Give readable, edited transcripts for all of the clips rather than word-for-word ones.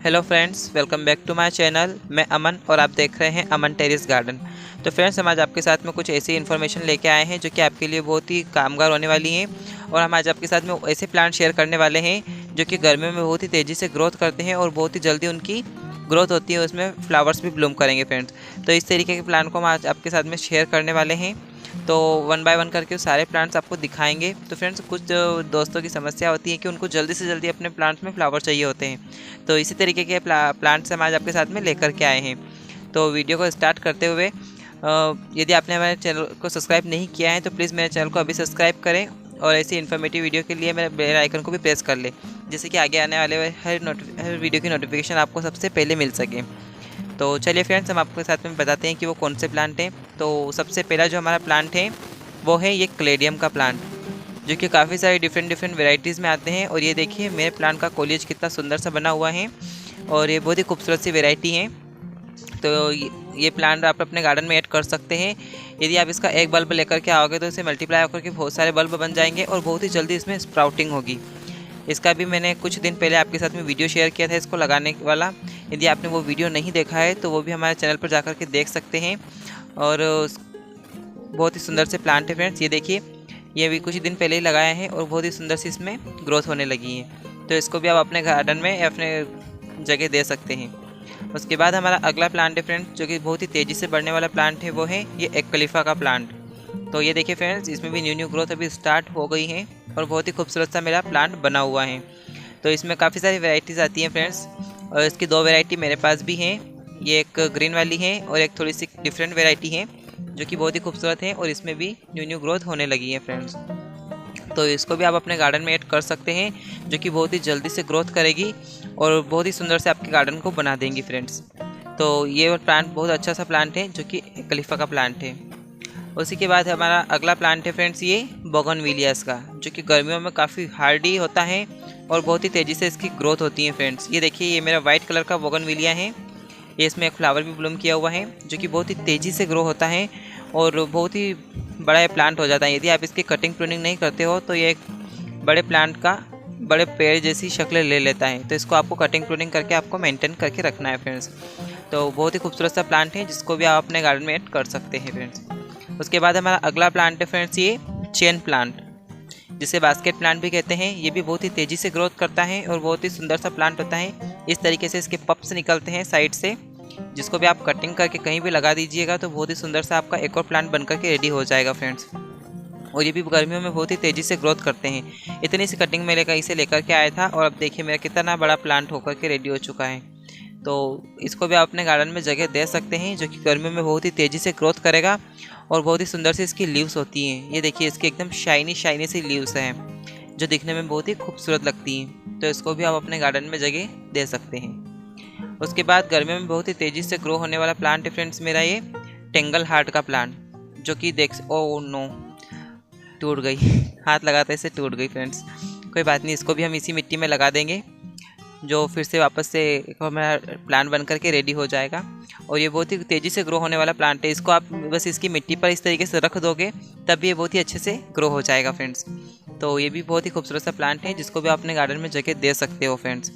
Hello friends, welcome back to my channel. मैं अमन और आप देख रहे हैं अमन टेरेस गार्डन। तो फ्रेंड्स, हम आज आपके साथ में कुछ ऐसी इन्फॉर्मेशन लेके आए हैं जो कि आपके लिए बहुत ही कामगार होने वाली हैं। और हम आज आपके साथ में ऐसे प्लांट शेयर करने वाले हैं जो कि गर्मियों में बहुत ही तेज़ी से ग्रोथ करते हैं और बहुत ही जल्दी उनकी ग्रोथ होती है, उसमें फ्लावर्स भी ब्लूम करेंगे फ्रेंड्स। तो इस तरीके के प्लांट को हम आज आपके साथ में शेयर करने वाले हैं। तो वन बाय वन करके सारे प्लांट्स आपको दिखाएंगे। तो फ्रेंड्स, कुछ दोस्तों की समस्या होती है कि उनको जल्दी से जल्दी अपने प्लांट्स में फ्लावर चाहिए होते हैं। तो इसी तरीके के प्लांट्स हम आज आपके साथ में लेकर के आए हैं। तो वीडियो को स्टार्ट करते हुए यदि आपने हमारे चैनल को सब्सक्राइब नहीं किया है तो प्लीज़ मेरे चैनल को अभी सब्सक्राइब करें और ऐसी इन्फॉर्मेटिव वीडियो के लिए मेरे बेल आइकन को भी प्रेस कर लें, जिससे कि आगे आने वाले हर वीडियो की नोटिफिकेशन आपको सबसे पहले मिल सके। तो चलिए फ्रेंड्स, हम आपके साथ में बताते हैं कि वो कौन से प्लांट हैं। तो सबसे पहला जो हमारा प्लांट है वो है ये क्लेडियम का प्लांट, जो कि काफ़ी सारी डिफरेंट वेराइटीज़ में आते हैं। और ये देखिए मेरे प्लांट का कोलिएज कितना सुंदर सा बना हुआ है और ये बहुत ही खूबसूरत सी वेराइटी है। तो ये प्लांट आप अपने गार्डन में ऐड कर सकते हैं। यदि आप इसका एक बल्ब लेकर के आओगे तो इसे मल्टीप्लाई होकर के बहुत सारे बल्ब बन जाएंगे और बहुत ही जल्दी इसमें स्प्राउटिंग होगी। इसका भी मैंने कुछ दिन पहले आपके साथ में वीडियो शेयर किया था इसको लगाने वाला। यदि आपने वो वीडियो नहीं देखा है तो वो भी हमारे चैनल पर जाकर के देख सकते हैं। और बहुत ही सुंदर से प्लांट है फ्रेंड्स। ये देखिए, ये भी कुछ दिन पहले ही लगाया है और बहुत ही सुंदर सी इसमें ग्रोथ होने लगी है। तो इसको भी आप अपने गार्डन में या अपने जगह दे सकते हैं। उसके बाद हमारा अगला प्लांट है फ्रेंड्स, जो कि बहुत ही तेज़ी से बढ़ने वाला प्लांट है, वो है ये एक्लिफा का प्लांट। तो ये देखिए फ्रेंड्स, इसमें भी न्यू ग्रोथ अभी स्टार्ट हो गई है और बहुत ही खूबसूरत सा मेरा प्लांट बना हुआ है। तो इसमें काफ़ी सारी वैरायटीज़ आती हैं फ्रेंड्स, और इसकी दो वैरायटी मेरे पास भी हैं। ये एक ग्रीन वाली है और एक थोड़ी सी डिफरेंट वैरायटी है जो कि बहुत ही खूबसूरत है और इसमें भी न्यू ग्रोथ होने लगी है फ्रेंड्स। तो इसको भी आप अपने गार्डन में ऐड कर सकते हैं, जो कि बहुत ही जल्दी से ग्रोथ करेगी और बहुत ही सुंदर से आपके गार्डन को बना देंगी फ्रेंड्स। तो ये प्लांट बहुत अच्छा सा प्लांट है जो कि एक्लिफा का प्लांट है। उसी के बाद हमारा अगला प्लांट है फ्रेंड्स ये बोगनविलियास का, जो कि गर्मियों में काफ़ी हार्डी होता है और बहुत ही तेज़ी से इसकी ग्रोथ होती है फ्रेंड्स। ये देखिए, ये मेरा वाइट कलर का बोगनविलिया है। ये इसमें एक फ्लावर भी ब्लूम किया हुआ है जो कि बहुत ही तेज़ी से ग्रो होता है और बहुत ही बड़ा प्लांट हो जाता है। यदि आप इसकी कटिंग प्रूनिंग नहीं करते हो तो ये एक बड़े प्लांट का बड़े पेड़ जैसी शक्ल ले लेता है। तो इसको आपको कटिंग प्रूनिंग करके आपको मेंटेन करके रखना है फ्रेंड्स। तो बहुत ही खूबसूरत सा प्लांट है जिसको भी आप अपने गार्डन में ऐड कर सकते हैं फ्रेंड्स। उसके बाद हमारा अगला प्लांट है फ्रेंड्स ये चेन प्लांट, जिसे बास्केट प्लांट भी कहते हैं। ये भी बहुत ही तेज़ी से ग्रोथ करता है और बहुत ही सुंदर सा प्लांट होता है। इस तरीके से इसके पप्स निकलते हैं साइड से, जिसको भी आप कटिंग करके कहीं भी लगा दीजिएगा तो बहुत ही सुंदर सा आपका एक और प्लांट बनकर के रेडी हो जाएगा फ्रेंड्स। और ये भी गर्मियों में बहुत ही तेज़ी से ग्रोथ करते हैं। इतनी सी कटिंग में इसे लेकर के आया था और अब देखिए मेरा कितना बड़ा प्लांट होकर के रेडी हो चुका है। तो इसको भी आप अपने गार्डन में जगह दे सकते हैं, जो कि गर्मियों में बहुत ही तेज़ी से ग्रोथ करेगा और बहुत ही सुंदर सी इसकी लीव्स होती हैं। ये देखिए, इसकी एकदम शाइनी सी लीव्स हैं जो दिखने में बहुत ही खूबसूरत लगती हैं। तो इसको भी आप अपने गार्डन में जगह दे सकते हैं। उसके बाद गर्मियों में बहुत ही तेज़ी से ग्रो होने वाला प्लांट है फ्रेंड्स मेरा ये टेंगल हार्ट का प्लांट, जो कि ओ नो, टूट गई हाथ लगाते से टूट गई फ्रेंड्स। कोई बात नहीं, इसको भी हम इसी मिट्टी में लगा देंगे, जो फिर से वापस से एक हमारा प्लांट बन करके रेडी हो जाएगा। और ये बहुत ही तेज़ी से ग्रो होने वाला प्लांट है। इसको आप बस इसकी मिट्टी पर इस तरीके से रख दोगे तब ये बहुत ही अच्छे से ग्रो हो जाएगा फ्रेंड्स। तो ये भी बहुत ही खूबसूरत सा प्लांट है जिसको भी आप अपने गार्डन में जगह दे सकते हो फ्रेंड्स,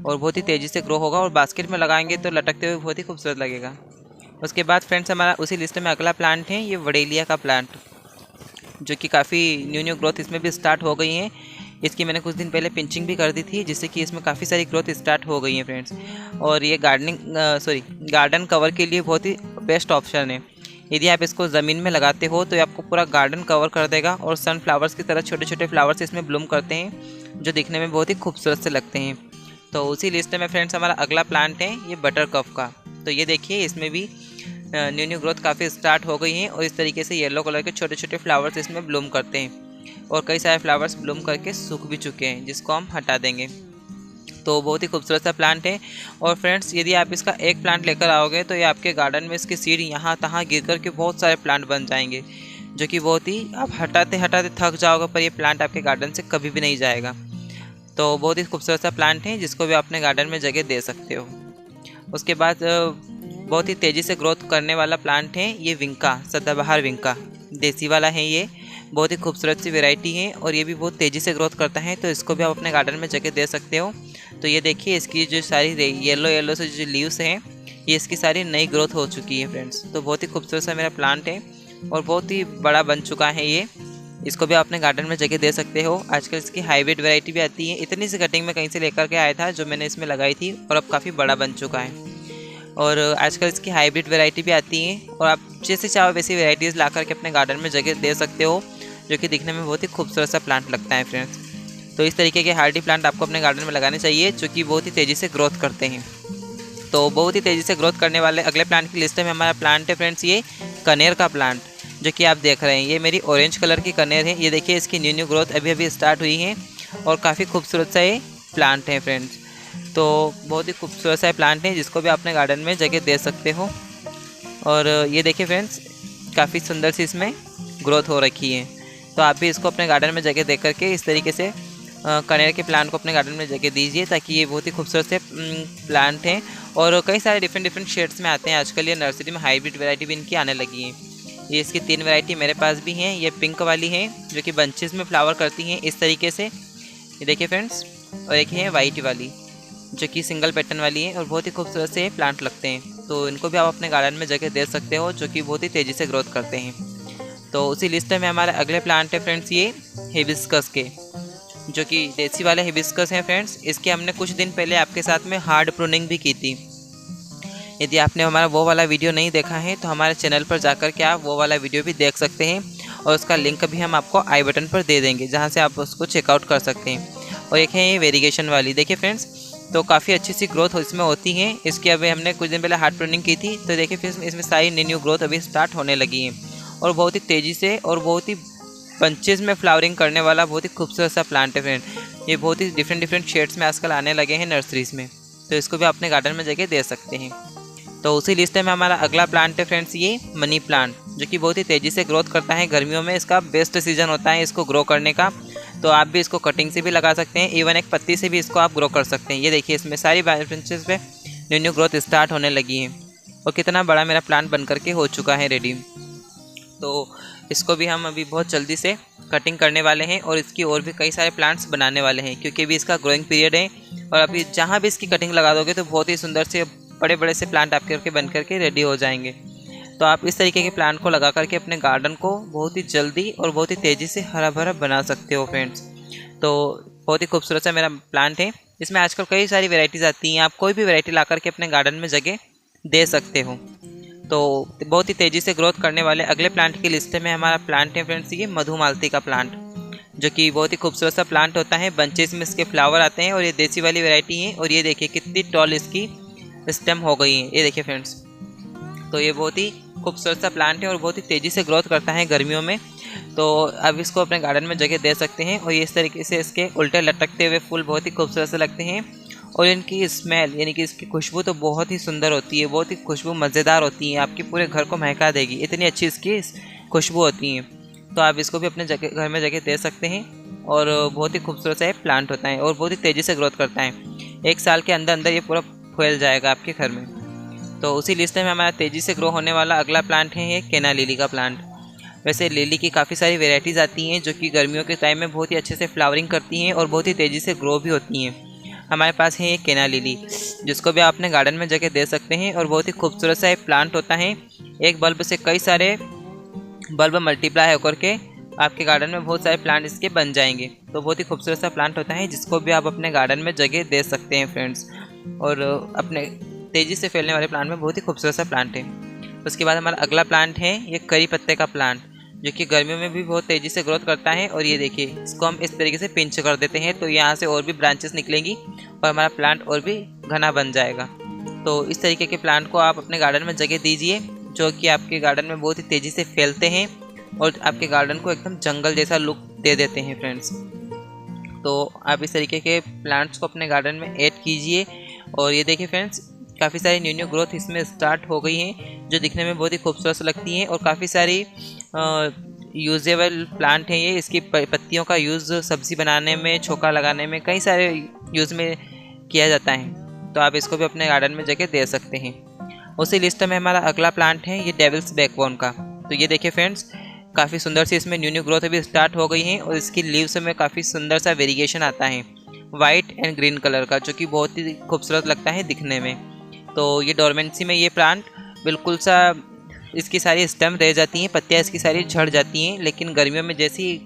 और बहुत ही तेज़ी से ग्रो होगा और बास्केट में लगाएंगे तो लटकते हुए बहुत ही खूबसूरत लगेगा। उसके बाद फ्रेंड्स, हमारा उसी लिस्ट में अगला प्लांट है ये वडेलिया का प्लांट, जो कि काफ़ी न्यू ग्रोथ इसमें भी स्टार्ट हो गई है। इसकी मैंने कुछ दिन पहले पिंचिंग भी कर दी थी, जिससे कि इसमें काफ़ी सारी ग्रोथ स्टार्ट हो गई है फ्रेंड्स। और ये गार्डन कवर के लिए बहुत ही बेस्ट ऑप्शन है। यदि आप इसको ज़मीन में लगाते हो तो ये आपको पूरा गार्डन कवर कर देगा और सनफ्लावर्स की तरह छोटे छोटे फ्लावर्स इसमें ब्लूम करते हैं, जो दिखने में बहुत ही खूबसूरत से लगते हैं। तो उसी लिस्ट में फ्रेंड्स हमारा अगला प्लांट है ये बटर कप का। तो ये देखिए, इसमें भी न्यू ग्रोथ काफ़ी स्टार्ट हो गई है और इस तरीके से येलो कलर के छोटे छोटे फ्लावर्स इसमें ब्लूम करते हैं और कई सारे फ्लावर्स ब्लूम करके सूख भी चुके हैं, जिसको हम हटा देंगे। तो बहुत ही खूबसूरत सा प्लांट है। और फ्रेंड्स, यदि आप इसका एक प्लांट लेकर आओगे तो ये आपके गार्डन में इसकी सीड यहाँ तहाँ गिर कर के बहुत सारे प्लांट बन जाएंगे, जो कि बहुत ही आप हटाते हटाते थक जाओगे, पर ये प्लांट आपके गार्डन से कभी भी नहीं जाएगा। तो बहुत ही खूबसूरत सा प्लांट है जिसको भी अपने गार्डन में जगह दे सकते हो। उसके बाद बहुत ही तेज़ी से ग्रोथ करने वाला प्लांट है ये विंका, सदाबहार विंका, देसी वाला है ये, बहुत ही खूबसूरत सी वैरायटी है और ये भी बहुत तेज़ी से ग्रोथ करता है, तो इसको भी आप अपने गार्डन में जगह दे सकते हो। तो ये देखिए इसकी जो सारी येलो येलो से जो लीव्स हैं ये इसकी सारी नई ग्रोथ हो चुकी है फ्रेंड्स। तो बहुत ही खूबसूरत सा मेरा प्लांट है और बहुत ही बड़ा बन चुका है ये। इसको भी आप अपने गार्डन में जगह दे सकते हो। आजकल इसकी हाइब्रिड वैरायटी भी आती है। इतनी सी कटिंग में कहीं से लेकर के आया था जो मैंने इसमें लगाई थी और अब काफ़ी बड़ा बन चुका है। और आजकल इसकी हाइब्रिड वैरायटी भी आती है और आप जैसे चाहो वैसी वैरायटीज़ ला करके अपने गार्डन में जगह दे सकते हो, जो कि दिखने में बहुत ही खूबसूरत सा प्लांट लगता है फ्रेंड्स। तो इस तरीके के हार्डी प्लांट आपको अपने गार्डन में लगाने चाहिए जो कि बहुत ही तेज़ी से ग्रोथ करते हैं। तो बहुत ही तेज़ी से ग्रोथ करने वाले अगले प्लांट की लिस्ट में हमारा प्लांट है फ्रेंड्स ये कनेर का प्लांट, जो कि आप देख रहे हैं। ये मेरी ऑरेंज कलर की कनेर है। ये देखिए इसकी न्यू ग्रोथ अभी अभी स्टार्ट हुई है और काफ़ी खूबसूरत सा ये प्लांट है फ्रेंड्स। तो बहुत ही खूबसूरत सा प्लांट है जिसको भी अपने गार्डन में जगह दे सकते हो। और ये देखिए फ्रेंड्स काफ़ी सुंदर सी इसमें ग्रोथ हो रखी है। तो आप भी इसको अपने गार्डन में जगह दे करके इस तरीके से कनेर के प्लांट को अपने गार्डन में जगह दीजिए, ताकि ये बहुत ही खूबसूरत से प्लांट हैं और कई सारे डिफरेंट शेड्स में आते हैं। आजकल ये नर्सरी में हाइब्रिड वैरायटी भी इनकी आने लगी है। ये इसकी 3 वैरायटी मेरे पास भी हैं। ये पिंक वाली है जो कि बंचेस में फ्लावर करती हैं इस तरीके से, ये देखिए फ्रेंड्स। और एक है वाइट वाली जो कि सिंगल पैटर्न वाली है और बहुत ही खूबसूरत से प्लांट लगते हैं। तो इनको भी आप अपने गार्डन में जगह दे सकते हो, जो कि बहुत ही तेज़ी से ग्रोथ करते हैं। तो उसी लिस्ट में हमारा अगले प्लांट है फ्रेंड्स ये हिबिस्कस के, जो कि देसी वाले हिबिस्कस हैं फ्रेंड्स। इसके हमने कुछ दिन पहले आपके साथ में हार्ड प्रूनिंग भी की थी। यदि आपने हमारा वो वाला वीडियो नहीं देखा है तो हमारे चैनल पर जाकर के आप वो वाला वीडियो भी देख सकते हैं और उसका लिंक भी हम आपको आई बटन पर दे देंगे, जहाँ से आप उसको चेकआउट कर सकते हैं। और एक है ये वेरिगेशन वाली, देखिए फ्रेंड्स। तो काफ़ी अच्छी सी ग्रोथ इसमें होती है। इसकी अभी हमने कुछ दिन पहले हार्ड प्रूनिंग की थी, तो देखिए फिर इसमें सारी न्यू ग्रोथ अभी स्टार्ट होने लगी है और बहुत ही तेज़ी से और बहुत ही बंचेस में फ्लावरिंग करने वाला बहुत ही खूबसूरत सा प्लांट है फ्रेंड। ये बहुत ही डिफरेंट शेड्स में आजकल आने लगे हैं नर्सरीज़ में, तो इसको भी अपने गार्डन में जगह दे सकते हैं। तो उसी लिस्ट में हमारा अगला प्लांट है फ्रेंड्स ये मनी प्लांट, जो कि बहुत ही तेज़ी से ग्रोथ करता है। गर्मियों में इसका बेस्ट सीजन होता है इसको ग्रो करने का। तो आप भी इसको कटिंग से भी लगा सकते हैं, इवन एक पत्ती से भी इसको आप ग्रो कर सकते हैं। ये देखिए इसमें सारी ब्रांचेस पे न्यू ग्रोथ स्टार्ट होने लगी है और कितना बड़ा मेरा प्लांट बन करके हो चुका है रेडी। तो इसको भी हम अभी बहुत जल्दी से कटिंग करने वाले हैं और इसकी और भी कई सारे प्लांट्स बनाने वाले हैं, क्योंकि अभी इसका ग्रोइंग पीरियड है। और अभी जहाँ भी इसकी कटिंग लगा दोगे तो बहुत ही सुंदर से बड़े बड़े से प्लांट आपके बन करके रेडी हो जाएंगे। तो आप इस तरीके के प्लांट को लगा करके अपने गार्डन को बहुत ही जल्दी और बहुत ही तेज़ी से हरा भरा बना सकते हो फ्रेंड्स। तो बहुत ही खूबसूरत सा मेरा प्लांट है। इसमें आजकल कई सारी वैरायटीज़ आती हैं, आप कोई भी वैरायटी ला करके अपने गार्डन में जगह दे सकते हो। तो बहुत ही तेज़ी से ग्रोथ करने वाले अगले प्लांट की लिस्ट में हमारा प्लांट है फ्रेंड्स ये मधुमालती का प्लांट, जो कि बहुत ही खूबसूरत सा प्लांट होता है। बंचेस में इसके फ्लावर आते हैं और ये देसी वाली वैरायटी है। और ये देखिए कितनी टॉल इसकी स्टेम हो गई है, ये देखिए फ्रेंड्स। तो ये बहुत ही खूबसूरत सा प्लांट है और बहुत ही तेज़ी से ग्रोथ करता है गर्मियों में। तो अब इसको अपने गार्डन में जगह दे सकते हैं। और ये इस तरीके से इसके उल्टे लटकते हुए फूल बहुत ही खूबसूरत से लगते हैं और इनकी स्मेल यानी कि इसकी खुशबू तो बहुत ही सुंदर होती है, बहुत ही खुशबू मज़ेदार होती है, आपके पूरे घर को महका देगी, इतनी अच्छी इसकी खुशबू होती है। तो आप इसको भी अपने घर में जगह दे सकते हैं और बहुत ही खूबसूरत सा प्लांट होता है और बहुत ही तेज़ी से ग्रोथ करता है। 1 साल के अंदर अंदर ये पूरा फैल जाएगा आपके घर में। तो उसी लिस्ट में हमारा तेज़ी से ग्रो होने वाला अगला प्लांट है ये केना लिली का प्लांट। वैसे लिली की काफ़ी सारी वेराइटीज़ आती हैं जो कि गर्मियों के टाइम में बहुत ही अच्छे से फ्लावरिंग करती हैं और बहुत ही तेज़ी से ग्रो भी होती हैं। हमारे पास है ये केना लिली, जिसको भी आप अपने गार्डन में जगह दे सकते हैं और बहुत ही खूबसूरत सा प्लांट होता है। एक बल्ब से कई सारे बल्ब मल्टीप्लाई होकर के आपके गार्डन में बहुत सारे प्लांट इसके बन जाएंगे। तो बहुत ही खूबसूरत सा प्लांट होता है जिसको भी आप अपने गार्डन में जगह दे सकते हैं फ्रेंड्स। और अपने तेज़ी से फैलने वाले प्लांट में बहुत ही खूबसूरत सा प्लांट है। उसके बाद हमारा अगला प्लांट है ये करी पत्ते का प्लांट, जो कि गर्मियों में भी बहुत तेज़ी से ग्रोथ करता है। और ये देखिए इसको हम इस तरीके से पिंच कर देते हैं तो यहाँ से और भी ब्रांचेस निकलेंगी और हमारा प्लांट और भी घना बन जाएगा। तो इस तरीके के प्लांट को आप अपने गार्डन में जगह दीजिए, जो कि आपके गार्डन में बहुत ही तेज़ी से फैलते हैं और आपके गार्डन को एकदम जंगल जैसा लुक दे देते हैं फ्रेंड्स। तो आप इस तरीके के प्लांट्स को अपने गार्डन में ऐड कीजिए। और ये देखिए फ्रेंड्स काफ़ी सारी न्यू ग्रोथ इसमें स्टार्ट हो गई हैं जो दिखने में बहुत ही खूबसूरत लगती हैं। और काफ़ी सारी यूजेबल प्लांट हैं ये। इसकी पत्तियों का यूज़ सब्ज़ी बनाने में, छोका लगाने में, कई सारे यूज़ में किया जाता है। तो आप इसको भी अपने गार्डन में जगह दे सकते हैं। उसी लिस्ट में हमारा अगला प्लांट है ये डेविल्स बैकबोन का। तो ये देखिए फ्रेंड्स काफ़ी सुंदर सी इसमें न्यू न्यू ग्रोथ अभी स्टार्ट हो गई है और इसकी लीव्स में काफ़ी सुंदर सा वेरिएशन आता है वाइट एंड ग्रीन कलर का, जो कि बहुत ही खूबसूरत लगता है दिखने में। तो ये डोरमेंसी में ये प्लांट बिल्कुल सा इसकी सारी स्टेम रह जाती हैं, पत्तियाँ इसकी सारी झड़ जाती हैं, लेकिन गर्मियों में जैसी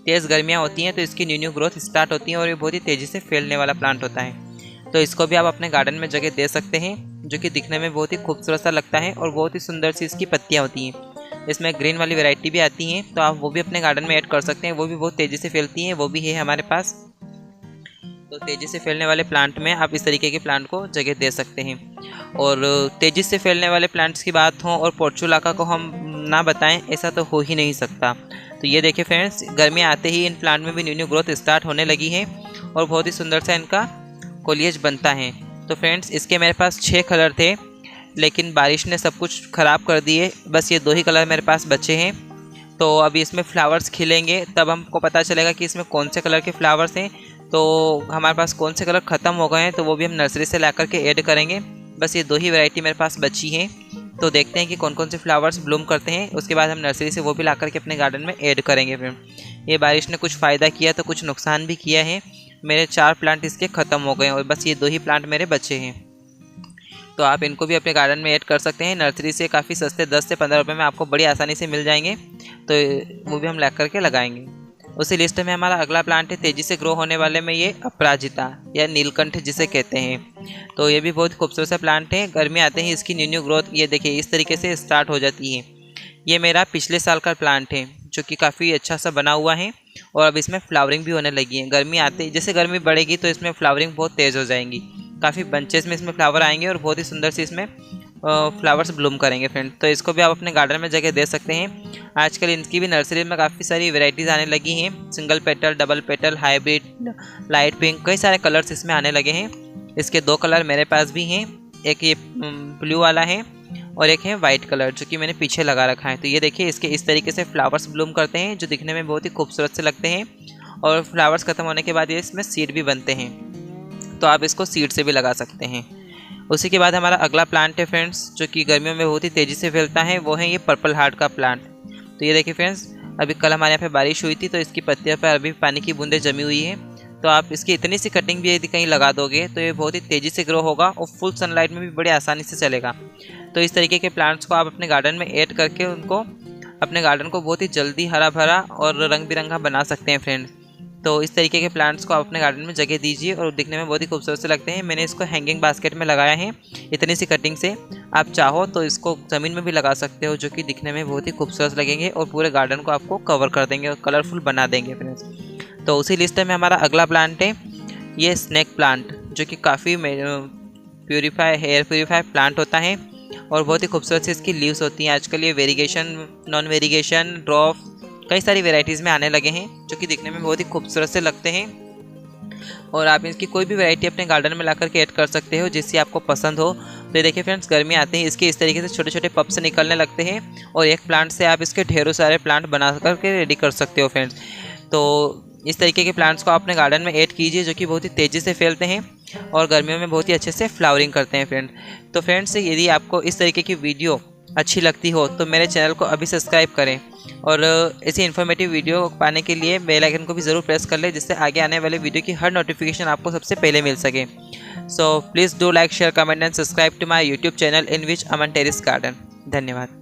तेज़ गर्मियाँ होती हैं तो इसकी न्यू न्यू ग्रोथ स्टार्ट होती है और ये बहुत ही तेज़ी से फैलने वाला प्लांट होता है। तो इसको भी आप अपने गार्डन में जगह दे सकते हैं, जो कि दिखने में बहुत ही खूबसूरत सा लगता है और बहुत ही सुंदर सी इसकी पत्तियाँ होती हैं। इसमें ग्रीन वाली वैरायटी भी आती हैं, तो आप वो भी अपने गार्डन में ऐड कर सकते हैं, वो भी बहुत तेज़ी से फैलती हैं, वो भी है हमारे पास। तो तेज़ी से फैलने वाले प्लांट में आप इस तरीके के प्लांट को जगह दे सकते हैं। और तेज़ी से फैलने वाले प्लांट्स की बात हो और पोर्चुलाका को हम ना बताएं, ऐसा तो हो ही नहीं सकता। तो ये देखिए फ्रेंड्स, गर्मी आते ही इन प्लांट में भी न्यू न्यू ग्रोथ स्टार्ट होने लगी है और बहुत ही सुंदर सा इनका कोलिएज बनता है। तो फ्रेंड्स, इसके मेरे पास 6 कलर थे, लेकिन बारिश ने सब कुछ ख़राब कर दिए, बस ये 2 ही कलर मेरे पास बचे हैं। तो अभी इसमें फ्लावर्स खिलेंगे तब हमको पता चलेगा कि इसमें कौन से कलर के फ्लावर्स हैं। तो हमारे पास कौन से कलर ख़त्म हो गए हैं तो वो भी हम नर्सरी से ला कर के ऐड करेंगे। बस ये 2 ही वैरायटी मेरे पास बची हैं, तो देखते हैं कि कौन कौन से फ्लावर्स ब्लूम करते हैं, उसके बाद हम नर्सरी से वो भी ला कर के अपने गार्डन में ऐड करेंगे। फिर ये बारिश ने कुछ फ़ायदा किया तो कुछ नुकसान भी किया है। मेरे 4 प्लांट इसके ख़त्म हो गए और बस ये 2 ही प्लांट मेरे बचे हैं। तो आप इनको भी अपने गार्डन में ऐड कर सकते हैं, नर्सरी से काफ़ी सस्ते 10 से 15 रुपये में आपको बड़ी आसानी से मिल जाएंगे। तो वो भी हम ला करके लगाएंगे। उसी लिस्ट में हमारा अगला प्लांट है तेज़ी से ग्रो होने वाले में ये अपराजिता या नीलकंठ जिसे कहते हैं। तो ये भी बहुत खूबसूरत सा प्लांट है। गर्मी आते ही इसकी न्यू न्यू ग्रोथ ये देखिए इस तरीके से स्टार्ट हो जाती है। ये मेरा पिछले साल का प्लांट है, जो कि काफ़ी अच्छा सा बना हुआ है और अब इसमें फ्लावरिंग भी होने लगी है। गर्मी आते जैसे गर्मी बढ़ेगी तो इसमें फ्लावरिंग बहुत तेज़ हो जाएंगी, काफ़ी बंचेस में इसमें फ्लावर आएंगे और बहुत ही सुंदर से इसमें फ्लावर्स ब्लूम करेंगे फ्रेंड। तो इसको भी आप अपने गार्डन में जगह दे सकते हैं। आजकल इनकी भी नर्सरी में काफ़ी सारी वैरायटीज़ आने लगी हैं, single petal, double petal, hybrid, light pink, कई सारे कलर्स इसमें आने लगे हैं। इसके 2 कलर मेरे पास भी हैं, एक ये ब्लू वाला है और एक है वाइट कलर, जो कि मैंने पीछे लगा रखा है। तो ये देखिए इसके इस तरीके से फ्लावर्स ब्लूम करते हैं, जो दिखने में बहुत ही खूबसूरत से लगते हैं। और फ्लावर्स ख़त्म होने के बाद ये इसमें सीड भी बनते हैं, तो आप इसको सीड से भी लगा सकते हैं। उसी के बाद हमारा अगला प्लांट है फ्रेंड्स, जो कि गर्मियों में बहुत ही तेज़ी से फैलता है, वो है ये पर्पल हार्ट का प्लांट। तो ये देखिए फ्रेंड्स, अभी कल हमारे यहाँ पे बारिश हुई थी तो इसकी पत्तियों पर अभी पानी की बूंदें जमी हुई है। तो आप इसकी इतनी सी कटिंग भी यदि कहीं लगा दोगे तो ये बहुत ही तेज़ी से ग्रो होगा और फुल सनलाइट में भी बड़ी आसानी से चलेगा। तो इस तरीके के प्लांट्स को आप अपने गार्डन में ऐड करके उनको अपने गार्डन को बहुत ही जल्दी हरा भरा और रंग बिरंगा बना सकते हैं फ्रेंड्स। तो इस तरीके के प्लांट्स को आप अपने गार्डन में जगह दीजिए और दिखने में बहुत ही खूबसूरत से लगते हैं। मैंने इसको हैंगिंग बास्केट में लगाया है इतनी सी कटिंग से। आप चाहो तो इसको ज़मीन में भी लगा सकते हो, जो कि दिखने में बहुत ही खूबसूरत लगेंगे और पूरे गार्डन को आपको कवर कर देंगे और कलरफुल बना देंगे फ्रेंड्स। तो उसी लिस्ट में हमारा अगला प्लांट है ये स्नैक प्लांट, जो कि काफ़ी हेयर प्योरीफाई प्लांट होता है और बहुत ही खूबसूरत से इसकी लीव्स होती हैं। आजकल ये वेरिगेशन, नॉन वेरिगेशन, ड्रॉप, कई सारी वेराइटीज़ में आने लगे हैं, जो कि दिखने में बहुत ही खूबसूरत से लगते हैं। और आप इसकी कोई भी वैरायटी अपने गार्डन में ला करके ऐड कर सकते हो जिससे आपको पसंद हो। तो ये देखिए फ्रेंड्स, गर्मी आते ही इसके इस तरीके से छोटे छोटे पप्स निकलने लगते हैं और एक प्लांट से आप इसके ढेरों सारे प्लांट बना करके रेडी कर सकते हो फ्रेंड्स। तो इस तरीके के प्लांट्स को अपने गार्डन में ऐड कीजिए, जो कि बहुत ही तेज़ी से फैलते हैं और गर्मियों में बहुत ही अच्छे से फ्लावरिंग करते हैं फ्रेंड। तो फ्रेंड्स, यदि आपको इस तरीके की वीडियो अच्छी लगती हो तो मेरे चैनल को अभी सब्सक्राइब करें और ऐसी इन्फॉर्मेटिव वीडियो पाने के लिए बेल आइकन को भी ज़रूर प्रेस कर लें, जिससे आगे आने वाले वीडियो की हर नोटिफिकेशन आपको सबसे पहले मिल सके। So please do like, share, comment and subscribe to my YouTube channel in which Aman terrace garden. धन्यवाद।